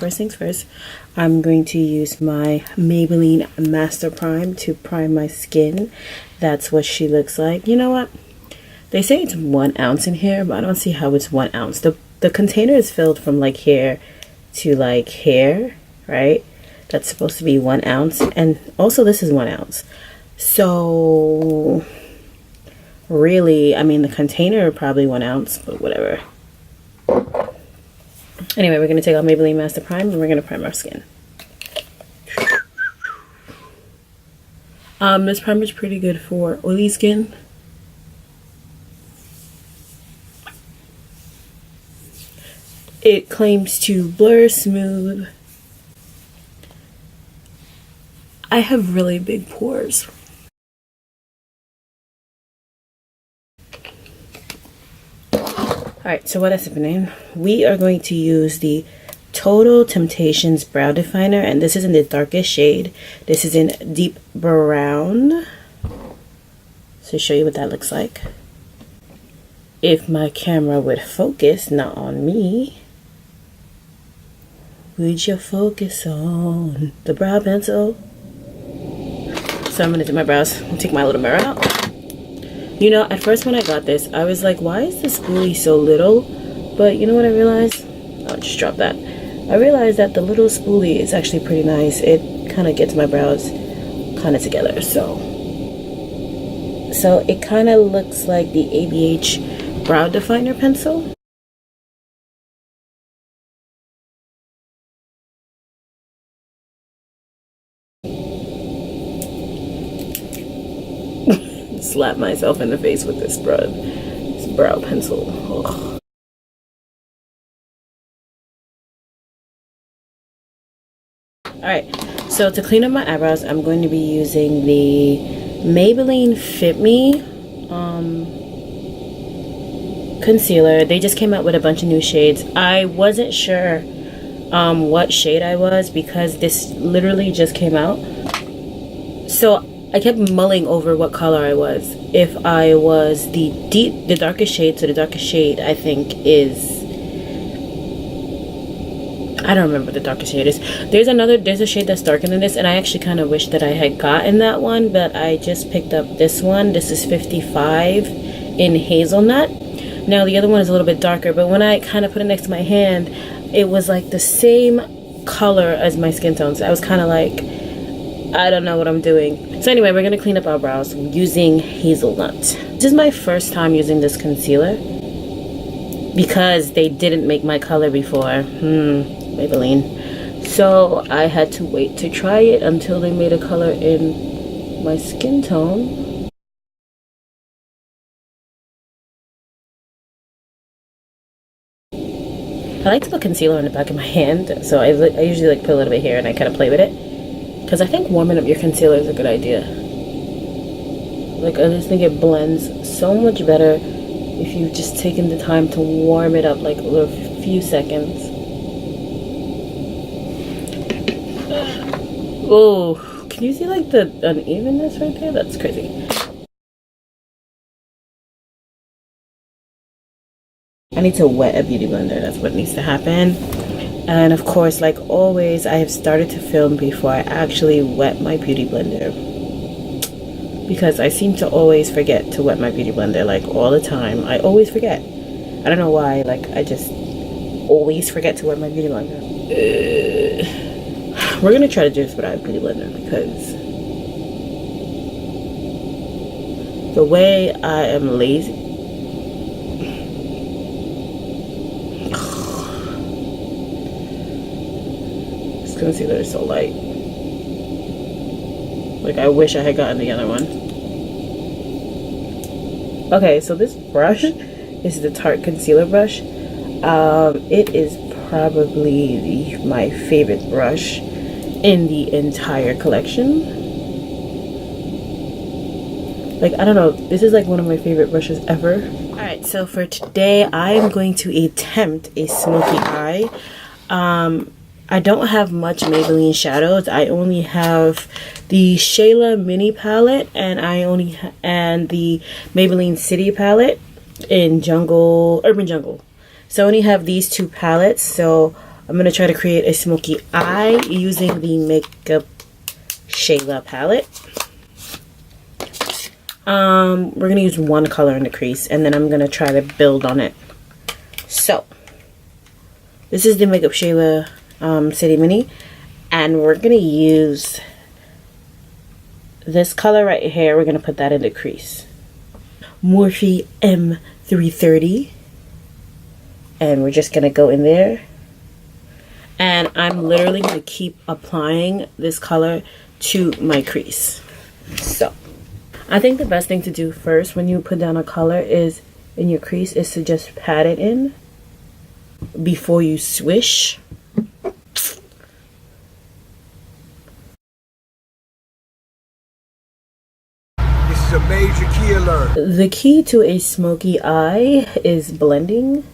first things first, I'm going to use my Maybelline Master Prime to prime my skin. That's what she looks like. You know what? They say it's 1 ounce in here, but I don't see how it's 1 ounce. The container is filled from like here to like here, right? That's supposed to be 1 ounce. And also this is 1 ounce. So really, I mean, the container probably 1 ounce, but whatever. Anyway, we're going to take out Maybelline Master Prime and we're going to prime our skin. This primer is pretty good for oily skin. It claims to blur, smooth. I have really big pores. Alright, so what is happening? We are going to use the Total Temptations Brow Definer, and this is in the darkest shade. This is in deep brown. So show you what that looks like. If my camera would focus, not on me, would you focus on the brow pencil? So I'm gonna do my brows. I'll take my little mirror out. You know, at first when I got this, I was like, why is this spoolie so little? But you know what I realized? I'll just drop that. I realized that the little spoolie is actually pretty nice. It kind of gets my brows kind of together. So it kind of looks like the ABH Brow Definer pencil. Slap myself in the face with this brow pencil. Ugh. Alright, so to clean up my eyebrows, I'm going to be using the Maybelline Fit Me concealer. They just came out with a bunch of new shades. I wasn't sure what shade I was because this literally just came out. So I kept mulling over what color I was. If I was the darkest shade, so the darkest shade I think is, I don't remember what the darkest shade is. There's a shade that's darker than this, and I actually kind of wish that I had gotten that one, but I just picked up this one. This is 55 in Hazelnut. Now the other one is a little bit darker, but when I kind of put it next to my hand, it was like the same color as my skin tone. So I was kind of like, I don't know what I'm doing. So anyway, we're going to clean up our brows using Hazelnut. This is my first time using this concealer because they didn't make my color before. Maybelline. So I had to wait to try it until they made a color in my skin tone. I like to put concealer on the back of my hand, so I usually like put a little bit here and I kind of play with it. Because I think warming up your concealer is a good idea. Like, I just think it blends so much better if you've just taken the time to warm it up like a few seconds. Oh, can you see like the unevenness right there? That's crazy. I need to wet a beauty blender. That's what needs to happen. And of course, like always, I have started to film before I actually wet my beauty blender. Because I seem to always forget to wet my beauty blender, like all the time. I always forget. I don't know why, like I just always forget to wet my beauty blender. We're gonna try to do this without a beauty blender because the way I am lazy. Concealer is so light. Like, I wish I had gotten the other one. Okay, so this brush is the Tarte concealer brush. It is probably my favorite brush in the entire collection. Like, I don't know, this is like one of my favorite brushes ever. Alright, so for today I am going to attempt a smoky eye. I don't have much Maybelline shadows. I only have the Shayla mini palette and and the Maybelline City palette in Urban Jungle. So I only have these two palettes. So I'm going to try to create a smoky eye using the Makeup Shayla palette. We're going to use one color in the crease, and then I'm going to try to build on it. So, this is the Makeup Shayla City Mini, and we're going to use this color right here. We're going to put that in the crease. Morphe M330, and we're just going to go in there. And I'm literally going to keep applying this color to my crease. So, I think the best thing to do first when you put down a color is in your crease is to just pat it in before you swish. This is a major key alert. The key to a smoky eye is blending.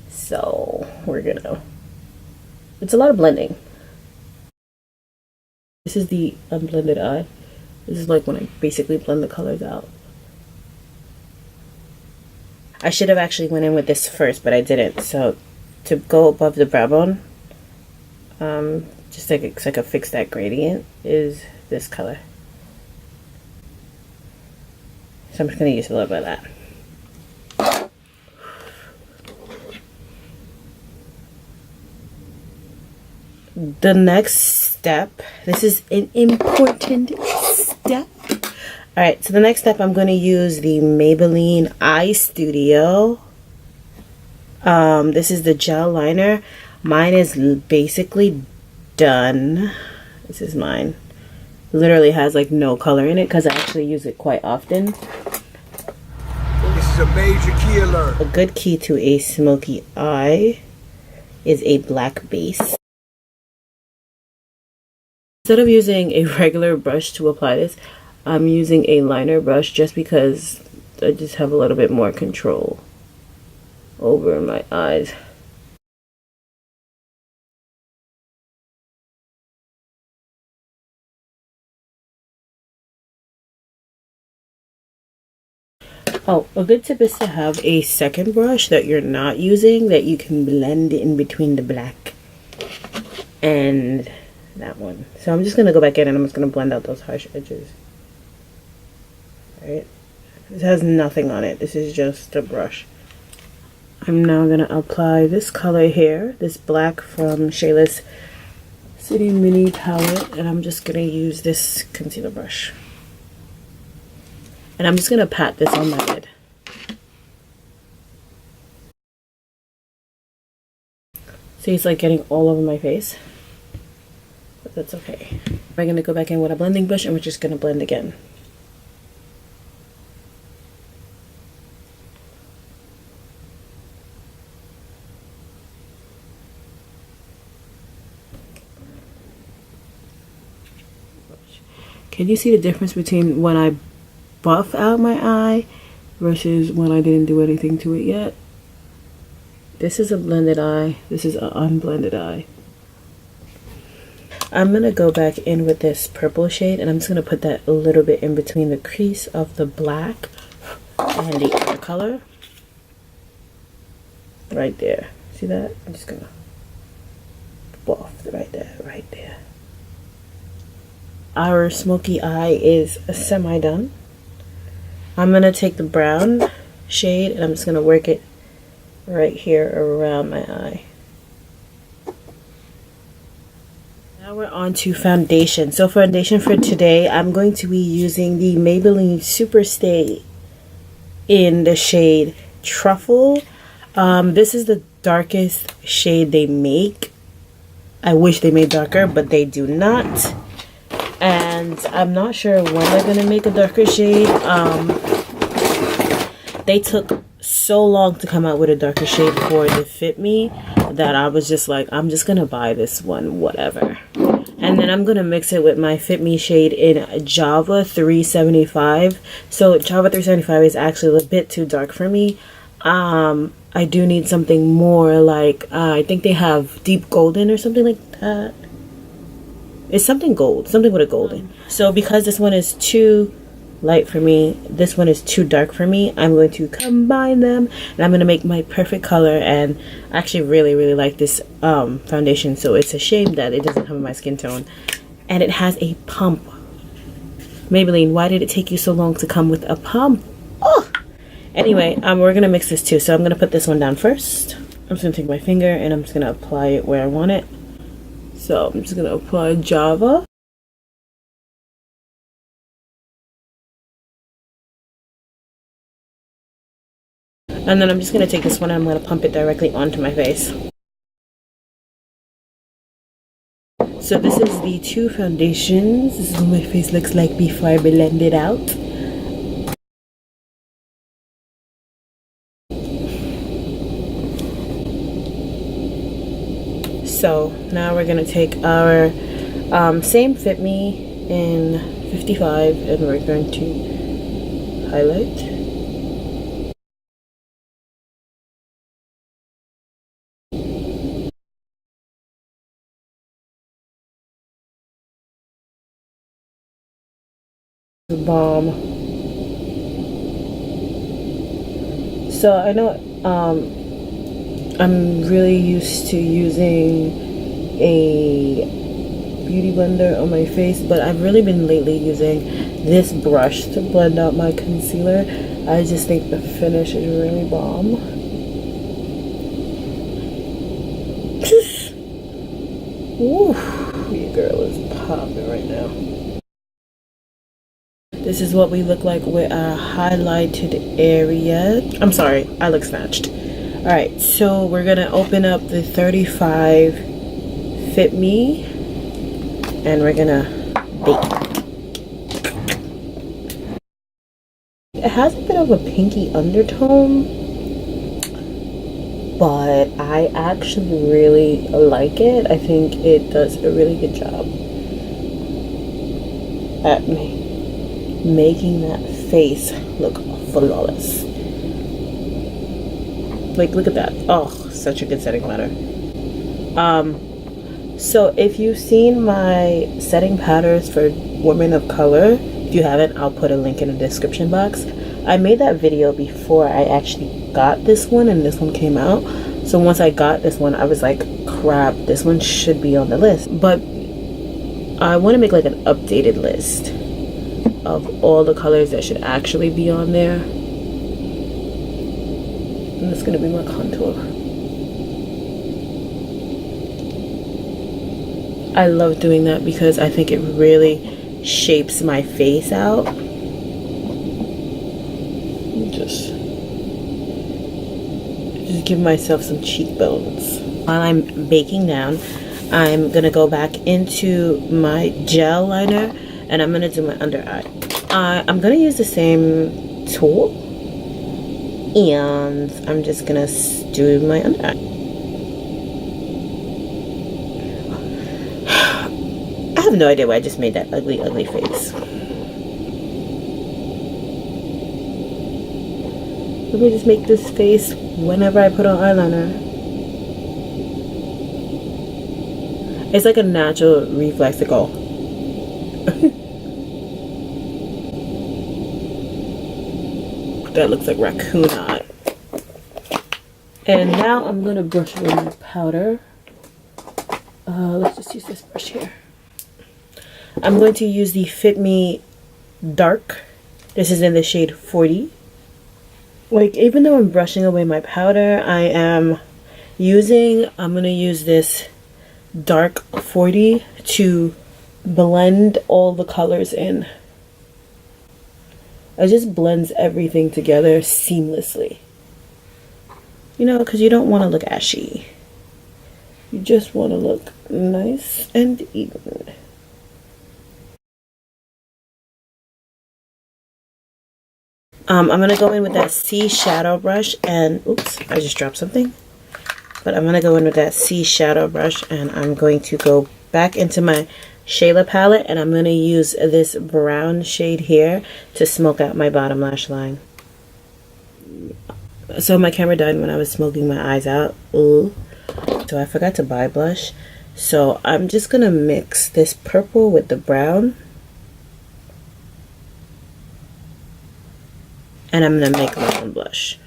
So we're gonna, it's a lot of blending. This is the unblended eye. This is like when I basically blend the colors out. I should have actually went in with this first, but I didn't. So to go above the brow bone, just like it's like a fix that gradient, is this color. So I'm just gonna use a little bit of that. The next step, this is an important step. Alright, so the next step, I'm going to use the Maybelline Eye Studio. This is the gel liner. Mine is basically done. This is mine. Literally has like no color in it because I actually use it quite often. This is a major key alert. A good key to a smoky eye is a black base. Instead of using a regular brush to apply this, I'm using a liner brush just because I just have a little bit more control over my eyes. Oh, a good tip is to have a second brush that you're not using that you can blend in between the black and that one. So I'm just going to go back in and I'm just going to blend out those harsh edges. Alright. This has nothing on it. This is just a brush. I'm now going to apply this color here. This black from Shayla's City Mini palette. And I'm just going to use this concealer brush. And I'm just going to pat this on my lid. See, it's like getting all over my face. But that's okay. We're going to go back in with a blending brush and we're just going to blend again. Can you see the difference between when I buff out my eye versus when I didn't do anything to it yet? This is a blended eye. This is an unblended eye. I'm going to go back in with this purple shade and I'm just going to put that a little bit in between the crease of the black and the other color. Right there. See that? I'm just going to buff right there, right there. Our smoky eye is semi-done. I'm going to take the brown shade and I'm just going to work it right here around my eye. Now we're on to foundation. So foundation for today, I'm going to be using the Maybelline Super Stay in the shade Truffle. This is the darkest shade they make. I wish they made darker, but they do not. And I'm not sure when they're going to make a darker shade. They took so long to come out with a darker shade for it to fit me that I was just like, I'm just going to buy this one, whatever. And then I'm going to mix it with my Fit Me shade in Java 375. So Java 375 is actually a bit too dark for me. I do need something more like, I think they have Deep Golden or something like that. It's something gold, something with a golden. So because this one is too light for me. This one is too dark for me. I'm going to combine them and I'm going to make my perfect color. And I actually really like this foundation, so it's a shame that it doesn't have my skin tone. And it has a pump. Maybelline, why did it take you so long to come with a pump? Oh! Anyway, we're going to mix this too. So I'm going to put this one down first. I'm just going to take my finger and I'm just going to apply it where I want it. So I'm just going to apply Java. And then I'm just going to take this one and I'm going to pump it directly onto my face. So this is the two foundations. This is what my face looks like before I blend it out. So now we're going to take our same Fit Me in 55 and we're going to highlight. Balm. So I know I'm really used to using a beauty blender on my face, but I've really been lately using this brush to blend out my concealer. I just think the finish is really bomb. Ooh, your girl is popping right now. This is what we look like with our highlighted area. I'm sorry, I look snatched. Alright, so we're gonna open up the 35 Fit Me and we're gonna bake. It has a bit of a pinky undertone, but I actually really like it. I think it does a really good job at making that face look flawless. Like, look at that. Oh, such a good setting powder. So if you've seen my setting powders for women of color, if you haven't, I'll put a link in the description box. I made that video before I actually got this one and this one came out. So once I got this one, I was like, crap, this one should be on the list. But I want to make like an updated list of all the colors that should actually be on there. And it's gonna be my contour. I love doing that because I think it really shapes my face out. Just give myself some cheekbones. While I'm baking down, I'm gonna go back into my gel liner and I'm gonna do my under eye. I'm gonna use the same tool and I'm just gonna do my under eye. I have no idea why I just made that ugly face. Let me just make this face whenever I put on eyeliner. It's like a natural reflex to go. That looks like raccoon eye. And now I'm gonna brush with my powder. Let's just use this brush here. I'm going to use the Fit Me Dark. This is in the shade 40. Like, even though I'm brushing away my powder, I'm gonna use this dark 40 to blend all the colors in. It just blends everything together seamlessly. You know, because you don't want to look ashy. You just want to look nice and even. I'm going to go in with that C shadow brush and, oops, I just dropped something. But I'm going to go in with that C shadow brush and I'm going to go back into my Shayla palette and I'm going to use this brown shade here to smoke out my bottom lash line. So my camera died when I was smoking my eyes out. Ooh. So I forgot to buy blush. So I'm just going to mix this purple with the brown. And I'm going to make my own blush.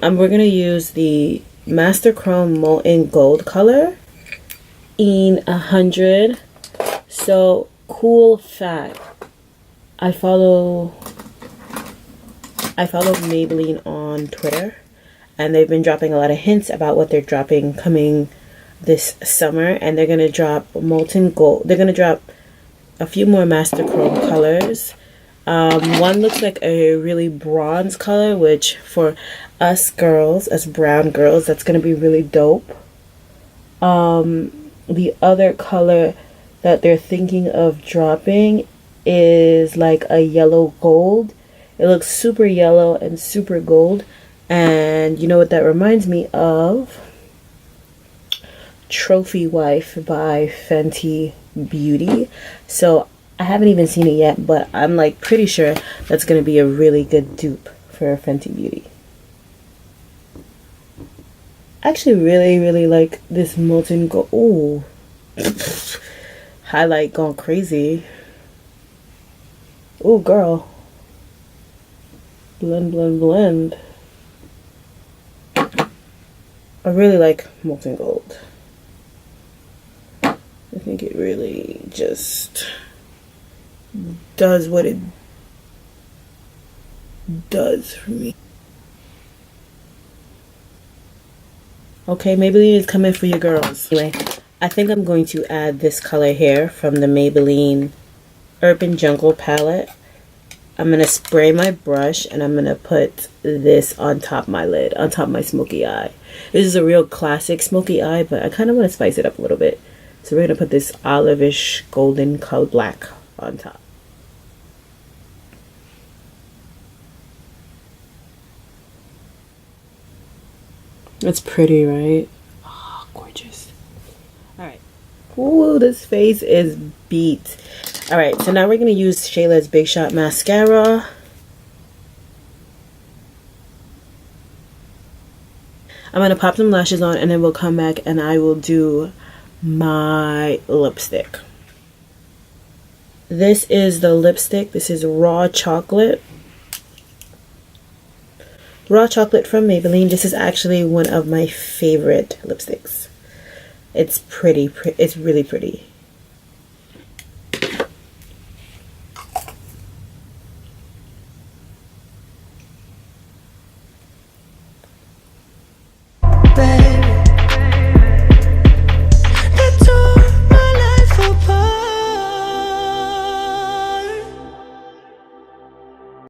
And we're going to use the Master Chrome Molten Gold color in 100. So, cool fact. I follow Maybelline on Twitter, and they've been dropping a lot of hints about what they're dropping coming this summer, and they're going to drop Molten Gold. They're going to drop a few more Master Chrome colors. One looks like a really bronze color, which for us girls, us brown girls, that's going to be really dope. The other color that they're thinking of dropping is like a yellow gold. It looks super yellow and super gold. And you know what that reminds me of? Trophy Wife by Fenty Beauty. So I haven't even seen it yet, but I'm like pretty sure that's going to be a really good dupe for Fenty Beauty. I actually really like this Molten Gold. Ooh. Highlight gone crazy. Ooh, girl. Blend, blend, blend. I really like Molten Gold. I think it really just does what it does for me. Okay, Maybelline is coming for you girls. Anyway, I think I'm going to add this color here from the Maybelline Urban Jungle palette. I'm going to spray my brush and I'm going to put this on top my lid, on top my smoky eye. This is a real classic smoky eye, but I kind of want to spice it up a little bit. So we're going to put this olive-ish golden color black on top. That's pretty, right? Oh, gorgeous. Alright. Ooh, this face is beat. Alright, so now we're going to use Shayla's Big Shot Mascara. I'm going to pop some lashes on and then we'll come back and I will do my lipstick. This is the lipstick. This is Raw Chocolate. Raw Chocolate from Maybelline. This is actually one of my favorite lipsticks. It's pretty. It's really pretty.